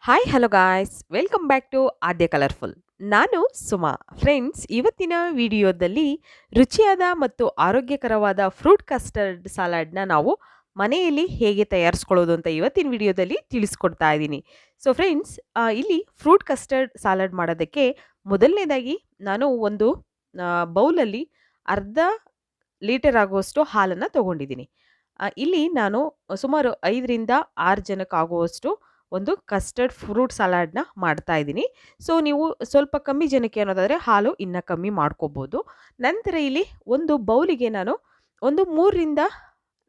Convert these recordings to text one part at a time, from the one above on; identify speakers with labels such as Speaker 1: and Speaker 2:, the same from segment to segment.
Speaker 1: Hi hello guys welcome back to Adya colourful. ನಾನು Suma. Friends, ಇವತ್ತಿನ ವಿಡಿಯೋದಲ್ಲಿ ರುಚಿಯಾದ ಮತ್ತು ಆರೋಗ್ಯಕರವಾದ ಫ್ರೂಟ್ ಕಸ್ಟರ್ಡ್ ಸಲಾಡ್ನ ನಾವು ಮನೆಯಲ್ಲಿ ಹೇಗೆ ತಯಾರಿಸ್ಕೊಳ್ಳೋದು ಅಂತ ಇವತ್ತಿನ ವಿಡಿಯೋದಲ್ಲಿ ತಿಳಿಸ್ಕೊಡ್ತಾ ಇದ್ದೀನಿ. ಸೊ ಫ್ರೆಂಡ್ಸ್, ಇಲ್ಲಿ ಫ್ರೂಟ್ ಕಸ್ಟರ್ಡ್ ಸಲಾಡ್ ಮಾಡೋದಕ್ಕೆ ಮೊದಲನೇದಾಗಿ ನಾನು ಒಂದು ಬೌಲಲ್ಲಿ ಅರ್ಧ ಲೀಟರ್ ಆಗುವಷ್ಟು ಹಾಲನ್ನು ತಗೊಂಡಿದ್ದೀನಿ. ಇಲ್ಲಿ ನಾನು ಸುಮಾರು 5ರಿಂದ 6 ಜನಕ್ಕೆ ಆಗುವಷ್ಟು ಒಂದು ಕಸ್ಟರ್ಡ್ ಫ್ರೂಟ್ ಸಲಾಡ್ನ ಮಾಡ್ತಾ ಇದ್ದೀನಿ. ಸೊ ನೀವು ಸ್ವಲ್ಪ ಕಮ್ಮಿ ಜನಕ್ಕೆ ಅನ್ನೋದಾದರೆ ಹಾಲು ಇನ್ನೂ ಕಮ್ಮಿ ಮಾಡ್ಕೋಬೋದು. ನಂತರ ಇಲ್ಲಿ ಒಂದು ಬೌಲಿಗೆ ನಾನು ಒಂದು 3ರಿಂದ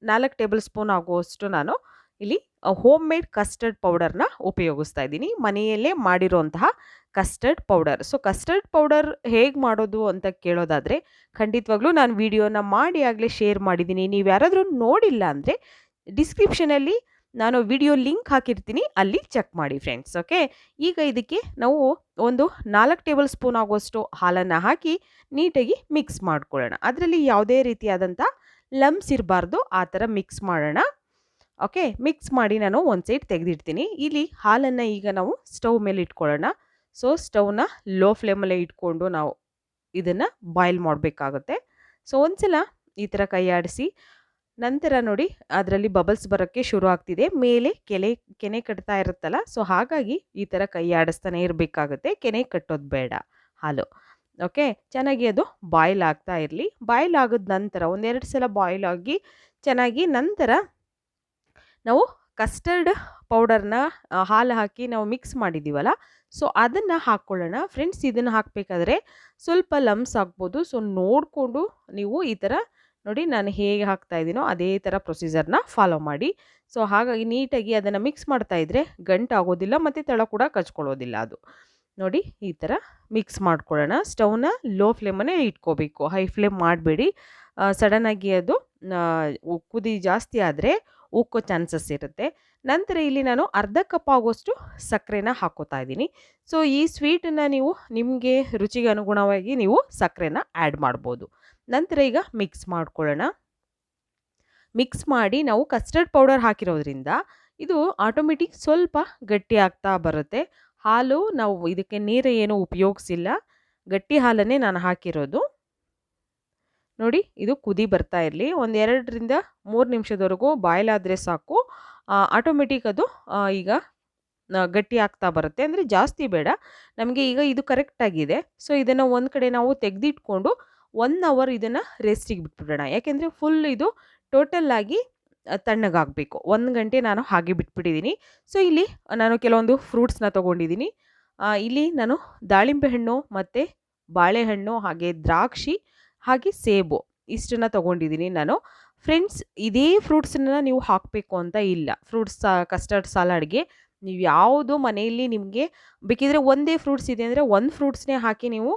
Speaker 1: 4 ಟೇಬಲ್ ಸ್ಪೂನ್ ಆಗುವಷ್ಟು ನಾನು ಇಲ್ಲಿ ಹೋಮ್ ಮೇಡ್ ಕಸ್ಟರ್ಡ್ ಪೌಡರ್ನ ಉಪಯೋಗಿಸ್ತಾ ಇದ್ದೀನಿ. ಮನೆಯಲ್ಲೇ ಮಾಡಿರೋಂತಹ custard powder. So custard powder ಹೇಗೆ ಮಾಡೋದು ಅಂತ ಕೇಳೋದಾದರೆ ಖಂಡಿತವಾಗ್ಲೂ ನಾನು ವಿಡಿಯೋನ ಮಾಡಿ ಆಗಲೇ ಶೇರ್ ಮಾಡಿದ್ದೀನಿ. ನೀವು ಯಾರಾದರೂ ನೋಡಿಲ್ಲ ಅಂದರೆ ಡಿಸ್ಕ್ರಿಪ್ಷನಲ್ಲಿ ನಾನು ವಿಡಿಯೋ ಲಿಂಕ್ ಹಾಕಿರ್ತೀನಿ, ಅಲ್ಲಿ ಚೆಕ್ ಮಾಡಿ ಫ್ರೆಂಡ್ಸ್. ಓಕೆ, ಈಗ ಇದಕ್ಕೆ ನಾವು ಒಂದು 4 ಟೇಬಲ್ ಸ್ಪೂನ್ ಆಗುವಷ್ಟು ಹಾಲನ್ನು ಹಾಕಿ ನೀಟಾಗಿ ಮಿಕ್ಸ್ ಮಾಡ್ಕೊಳ್ಳೋಣ. ಅದರಲ್ಲಿ ಯಾವುದೇ ರೀತಿಯಾದಂಥ ಲಮ್ಸ್ ಇರಬಾರ್ದು, ಆ ಥರ ಮಿಕ್ಸ್ ಮಾಡೋಣ. ಓಕೆ, ಮಿಕ್ಸ್ ಮಾಡಿ ನಾನು ಒಂದು ಸೈಡ್ ತೆಗೆದಿಡ್ತೀನಿ. ಇಲ್ಲಿ ಹಾಲನ್ನು ಈಗ ನಾವು ಸ್ಟವ್ ಮೇಲೆ ಇಟ್ಕೊಳ್ಳೋಣ. ಸೊ ಸ್ಟವ್ನ ಲೋ ಫ್ಲೇಮಲ್ಲೇ ಇಟ್ಕೊಂಡು ನಾವು ಇದನ್ನು ಬಾಯ್ಲ್ ಮಾಡಬೇಕಾಗುತ್ತೆ. ಸೊ ಒಂದ್ಸಲ ಈ ಥರ ಕೈ ಆಡಿಸಿ ನಂತರ ನೋಡಿ ಅದರಲ್ಲಿ ಬಬಲ್ಸ್ ಬರೋಕ್ಕೆ ಶುರು ಆಗ್ತಿದೆ, ಮೇಲೆ ಕೆನೆ ಕಟ್ತಾ ಇರುತ್ತಲ್ಲ. ಸೊ ಹಾಗಾಗಿ ಈ ಥರ ಕೈ ಆಡಿಸ್ತಾನೆ ಇರಬೇಕಾಗುತ್ತೆ, ಕೆನೆ ಕಟ್ಟೋದು ಬೇಡ ಹಾಲು. ಓಕೆ, ಚೆನ್ನಾಗಿ ಅದು ಬಾಯ್ಲ್ ಆಗ್ತಾ ಇರಲಿ. ಬಾಯ್ಲ್ ಆಗಿದ ನಂತರ ಒಂದೆರಡು ಸಲ ಬಾಯ್ಲ್ ಆಗಿ ಚೆನ್ನಾಗಿ ನಂತರ ನಾವು ಕಸ್ಟರ್ಡ್ ಪೌಡರ್ನ ಹಾಲು ಹಾಕಿ ನಾವು ಮಿಕ್ಸ್ ಮಾಡಿದ್ದೀವಲ್ಲ, ಸೊ ಅದನ್ನು ಹಾಕ್ಕೊಳ್ಳೋಣ. ಫ್ರೆಂಡ್ಸ್, ಇದನ್ನು ಹಾಕಬೇಕಾದ್ರೆ ಸ್ವಲ್ಪ ಲಮ್ಸ್ ಆಗ್ಬೋದು. ಸೊ ನೋಡಿಕೊಂಡು ನೀವು ಈ ಥರ ನೋಡಿ ನಾನು ಹೇಗೆ ಹಾಕ್ತಾ ಇದ್ದೀನೋ ಅದೇ ಥರ ಪ್ರೊಸೀಜರ್ನ ಫಾಲೋ ಮಾಡಿ. ಸೊ ಹಾಗಾಗಿ ನೀಟಾಗಿ ಅದನ್ನು ಮಿಕ್ಸ್ ಮಾಡ್ತಾ ಇದ್ದರೆ ಗಂಟು ಆಗೋದಿಲ್ಲ ಮತ್ತು ತಳ ಕೂಡ ಕಚ್ಕೊಳ್ಳೋದಿಲ್ಲ. ಅದು ನೋಡಿ ಈ ಥರ ಮಿಕ್ಸ್ ಮಾಡ್ಕೊಳ್ಳೋಣ. ಸ್ಟವ್ನ ಲೋ ಫ್ಲೇಮನ್ನೇ ಇಟ್ಕೋಬೇಕು, ಹೈ ಫ್ಲೇಮ್ ಮಾಡಬೇಡಿ. ಸಡನ್ನಾಗಿ ಅದು ಕುದಿ ಜಾಸ್ತಿ ಆದರೆ ಉಕ್ಕೋ ಚಾನ್ಸಸ್ ಇರುತ್ತೆ. ನಂತರ ಇಲ್ಲಿ ನಾನು ಅರ್ಧ ಕಪ್ ಆಗೋಷ್ಟು ಸಕ್ಕರೆನ ಹಾಕೋತಾ ಇದ್ದೀನಿ. ಸೊ ಈ ಸ್ವೀಟನ್ನು ನೀವು ನಿಮಗೆ ರುಚಿಗೆ ಅನುಗುಣವಾಗಿ ನೀವು ಸಕ್ಕರೆನ ಆ್ಯಡ್ ಮಾಡ್ಬೋದು. ನಂತರ ಈಗ ಮಿಕ್ಸ್ ಮಾಡ್ಕೊಳ್ಳೋಣ. ಮಿಕ್ಸ್ ಮಾಡಿ ನಾವು ಕಸ್ಟರ್ಡ್ ಪೌಡರ್ ಹಾಕಿರೋದ್ರಿಂದ ಇದು ಆಟೋಮೆಟಿಕ್ ಸ್ವಲ್ಪ ಗಟ್ಟಿ ಆಗ್ತಾ ಬರುತ್ತೆ. ಹಾಲು ನಾವು ಇದಕ್ಕೆ ನೀರು ಏನೂ ಉಪಯೋಗಿಸಿಲ್ಲ, ಗಟ್ಟಿ ಹಾಲನ್ನೇ ನಾನು ಹಾಕಿರೋದು. ನೋಡಿ ಇದು ಕುದಿ ಬರ್ತಾ ಇರಲಿ. ಒಂದು 2ರಿಂದ 3 ನಿಮಿಷದವರೆಗೂ ಬಾಯ್ಲ್ ಆದರೆ ಸಾಕು. ಆಟೋಮೆಟಿಕ್ ಅದು ಈಗ ಗಟ್ಟಿ ಆಗ್ತಾ ಬರುತ್ತೆ. ಅಂದರೆ ಜಾಸ್ತಿ ಬೇಡ ನಮಗೆ. ಈಗ ಇದು ಕರೆಕ್ಟಾಗಿದೆ. ಸೊ ಇದನ್ನು ಒಂದು ಕಡೆ ನಾವು ತೆಗೆದಿಟ್ಕೊಂಡು 1 ಅವರ್ ಇದನ್ನು ರೆಸ್ಟಿಗೆ ಬಿಟ್ಬಿಡೋಣ. ಯಾಕೆಂದರೆ ಫುಲ್ ಇದು ಟೋಟಲ್ಲಾಗಿ ತಣ್ಣಗಾಗಬೇಕು. 1 ಗಂಟೆ ನಾನು ಹಾಗೆ ಬಿಟ್ಬಿಟ್ಟಿದ್ದೀನಿ. ಸೊ ಇಲ್ಲಿ ನಾನು ಕೆಲವೊಂದು ಫ್ರೂಟ್ಸ್ನ ತೊಗೊಂಡಿದ್ದೀನಿ. ಇಲ್ಲಿ ನಾನು ದಾಳಿಂಬೆ ಹಣ್ಣು ಮತ್ತು ಬಾಳೆಹಣ್ಣು ಹಾಗೆ ದ್ರಾಕ್ಷಿ ಹಾಗೆ ಸೇಬು ಇಷ್ಟನ್ನು ತೊಗೊಂಡಿದ್ದೀನಿ ನಾನು. ಫ್ರೆಂಡ್ಸ್, ಇದೇ ಫ್ರೂಟ್ಸನ್ನು ನೀವು ಹಾಕಬೇಕು ಅಂತ ಇಲ್ಲ. ಕಸ್ಟರ್ಡ್ ಸಲಾಡ್ಗೆ ನೀವು ಯಾವುದು ಮನೆಯಲ್ಲಿ ನಿಮಗೆ ಬೇಕಿದ್ರೆ ಒಂದೇ ಫ್ರೂಟ್ಸ್ ಇದೆ ಅಂದರೆ ಒಂದು ಫ್ರೂಟ್ಸ್ನೇ ಹಾಕಿ ನೀವು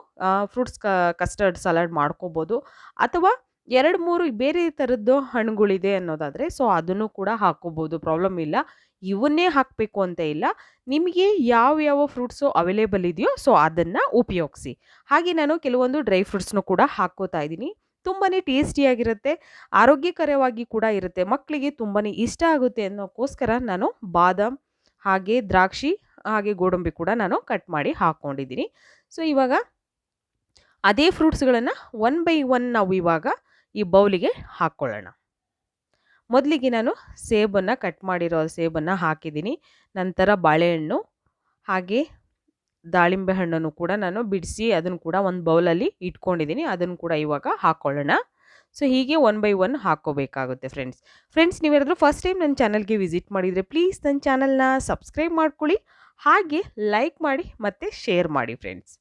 Speaker 1: ಕಸ್ಟರ್ಡ್ ಸಲಾಡ್ ಮಾಡ್ಕೋಬೋದು. ಅಥವಾ 2-3 ಬೇರೆ ಥರದ್ದು ಹಣ್ಣುಗಳಿದೆ ಅನ್ನೋದಾದರೆ ಸೊ ಅದನ್ನು ಕೂಡ ಹಾಕ್ಕೋಬೋದು, ಪ್ರಾಬ್ಲಮ್ ಇಲ್ಲ. ಇವನ್ನೇ ಹಾಕಬೇಕು ಅಂತ ಇಲ್ಲ. ನಿಮಗೆ ಯಾವ ಫ್ರೂಟ್ಸು ಅವೈಲೇಬಲ್ ಇದೆಯೋ ಸೊ ಅದನ್ನು ಉಪಯೋಗಿಸಿ. ಹಾಗೆ ನಾನು ಕೆಲವೊಂದು ಡ್ರೈ ಫ್ರೂಟ್ಸ್ನು ಕೂಡ ಹಾಕ್ಕೋತಾ ಇದ್ದೀನಿ. ತುಂಬಾ ಟೇಸ್ಟಿಯಾಗಿರುತ್ತೆ, ಆರೋಗ್ಯಕರವಾಗಿ ಕೂಡ ಇರುತ್ತೆ, ಮಕ್ಕಳಿಗೆ ತುಂಬಾ ಇಷ್ಟ ಆಗುತ್ತೆ ಅನ್ನೋಕ್ಕೋಸ್ಕರ ನಾನು ಬಾದಾಮ್ ಹಾಗೆ ದ್ರಾಕ್ಷಿ ಹಾಗೆ ಗೋಡಂಬಿ ಕೂಡ ನಾನು ಕಟ್ ಮಾಡಿ ಹಾಕ್ಕೊಂಡಿದ್ದೀನಿ. ಸೊ ಇವಾಗ ಅದೇ ಫ್ರೂಟ್ಸ್ಗಳನ್ನು 1 ಬೈ 1 ನಾವು ಇವಾಗ ಈ ಬೌಲಿಗೆ ಹಾಕ್ಕೊಳ್ಳೋಣ. ಮೊದಲಿಗೆ ನಾನು ಸೇಬನ್ನು ಕಟ್ ಮಾಡಿರೋ ಸೇಬನ್ನು ಹಾಕಿದ್ದೀನಿ. ನಂತರ ಬಾಳೆಹಣ್ಣು ಹಾಗೆ ದಾಳಿಂಬೆ ಹಣ್ಣನ್ನು ಕೂಡ ನಾನು ಬಿಡಿಸಿ ಅದನ್ನು ಕೂಡ ಒಂದು ಬೌಲಲ್ಲಿ ಇಟ್ಕೊಂಡಿದ್ದೀನಿ. ಅದನ್ನು ಕೂಡ ಇವಾಗ ಹಾಕ್ಕೊಳ್ಳೋಣ. ಸೊ ಹೀಗೆ 1 ಬೈ 1 ಹಾಕ್ಕೋಬೇಕಾಗುತ್ತೆ ಫ್ರೆಂಡ್ಸ್, ನೀವೇನಾದರೂ ಫಸ್ಟ್ ಟೈಮ್ ನನ್ನ ಚಾನಲ್ಗೆ ವಿಸಿಟ್ ಮಾಡಿದರೆ ಪ್ಲೀಸ್ ನನ್ನ ಚಾನಲ್ನ ಸಬ್ಸ್ಕ್ರೈಬ್ ಮಾಡ್ಕೊಳ್ಳಿ, ಹಾಗೆ ಲೈಕ್ ಮಾಡಿ ಮತ್ತು ಶೇರ್ ಮಾಡಿ ಫ್ರೆಂಡ್ಸ್.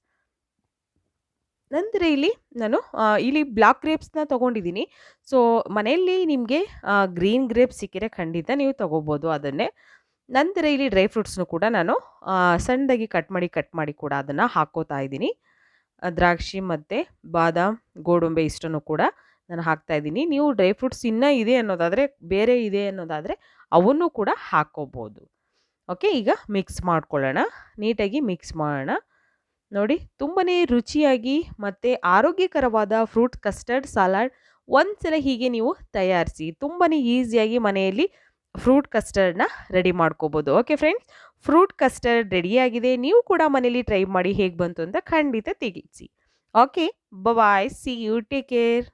Speaker 1: ನಂತರ ಇಲ್ಲಿ ನಾನು ಇಲ್ಲಿ ಬ್ಲಾಕ್ ಗ್ರೇಪ್ಸ್ನ ತೊಗೊಂಡಿದ್ದೀನಿ. ಸೊ ಮನೆಯಲ್ಲಿ ನಿಮಗೆ ಗ್ರೀನ್ ಗ್ರೇಪ್ಸ್ ಸಿಕ್ಕಿದ್ರೆ ಖಂಡಿತ ನೀವು ತೊಗೋಬೋದು ಅದನ್ನೇ. ನಂತರ ಇಲ್ಲಿ ಡ್ರೈ ಫ್ರೂಟ್ಸ್ನು ಕೂಡ ನಾನು ಸಣ್ಣದಾಗಿ ಕಟ್ ಮಾಡಿ ಕೂಡ ಅದನ್ನು ಹಾಕ್ಕೋತಾ ಇದ್ದೀನಿ. ದ್ರಾಕ್ಷಿ ಮತ್ತು ಬಾದಾಮ್ ಗೋಡಂಬೆ ಇಷ್ಟನ್ನು ಕೂಡ ನಾನು ಹಾಕ್ತಾ ಇದ್ದೀನಿ. ನೀವು ಡ್ರೈ ಫ್ರೂಟ್ಸ್ ಇನ್ನೂ ಇದೆ ಅನ್ನೋದಾದರೆ ಬೇರೆ ಇದೆ ಅನ್ನೋದಾದರೆ ಅವನ್ನು ಕೂಡ ಹಾಕ್ಕೋಬೋದು. ಓಕೆ, ಈಗ ಮಿಕ್ಸ್ ಮಾಡ್ಕೊಳ್ಳೋಣ. ನೀಟಾಗಿ ಮಿಕ್ಸ್ ಮಾಡೋಣ. ನೋಡಿ ತುಂಬಾ ರುಚಿಯಾಗಿ ಮತ್ತು ಆರೋಗ್ಯಕರವಾದ ಫ್ರೂಟ್ ಕಸ್ಟರ್ಡ್ ಸಲಾಡ್ ಒಂದ್ಸಲ ಹೀಗೆ ನೀವು ತಯಾರಿಸಿ ತುಂಬಾ ಈಸಿಯಾಗಿ ಮನೆಯಲ್ಲಿ ಫ್ರೂಟ್ ಕಸ್ಟರ್ಡ್ನ ರೆಡಿ ಮಾಡ್ಕೋಬೋದು. ಓಕೆ ಫ್ರೆಂಡ್ಸ್, ಫ್ರೂಟ್ ಕಸ್ಟರ್ಡ್ ರೆಡಿಯಾಗಿದೆ. ನೀವು ಕೂಡ ಮನೇಲಿ ಟ್ರೈ ಮಾಡಿ ಹೇಗೆ ಬಂತು ಅಂತ ಖಂಡಿತ ತಿಳಿಸಿ. Okay, bye, see you, take care.